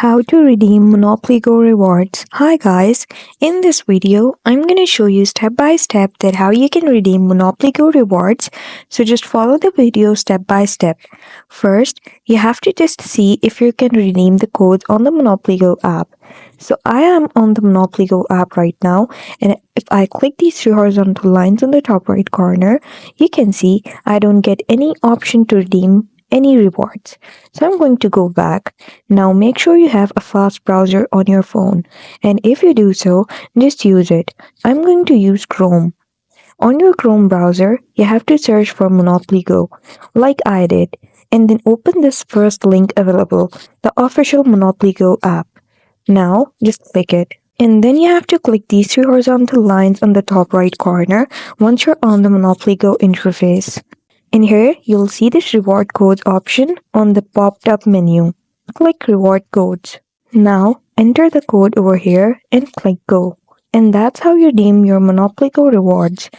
How to redeem Monopoly Go rewards. Hi guys, in this video I'm going to show you step by step that how you can redeem Monopoly Go rewards. So just follow the video step by step. First, you have to just see if you can redeem the codes on the Monopoly Go app. So I am on the Monopoly Go app right now, and if I click these three horizontal lines on the top right corner, you can see I don't get any option to redeem any rewards. So I'm going to go back. Now make sure you have a fast browser on your phone, and if you do so, just use it. I'm going to use Chrome. On your Chrome browser, you have to search for Monopoly Go, like I did, and then open this first link available, the official Monopoly Go app. Now, just click it. And then you have to click these three horizontal lines on the top right corner once you're on the Monopoly Go interface. In here, you'll see this reward codes option on the popped up menu. Click reward codes. Now, enter the code over here and click go. And that's how you redeem your Monopoly Go rewards.